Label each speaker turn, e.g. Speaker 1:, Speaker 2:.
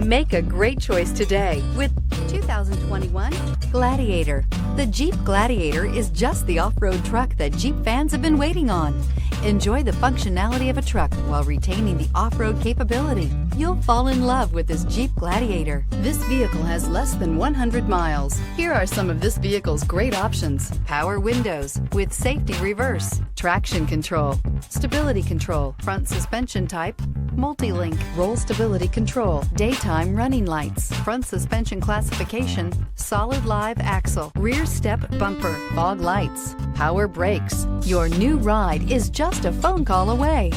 Speaker 1: Make a great choice today with 2021 Gladiator. The Jeep Gladiator is just the off-road truck that Jeep fans have been waiting on. Enjoy the functionality of a truck while retaining the off-road capability. You'll fall in love with this Jeep Gladiator. This vehicle has less than 100 miles. Here are some of this vehicle's great options: power windows with safety reverse, traction control, stability control, front suspension type, multi-link, roll stability control, daytime running lights, front suspension classification, solid live axle, rear step bumper, fog lights, power brakes. Your new ride is just a phone call away.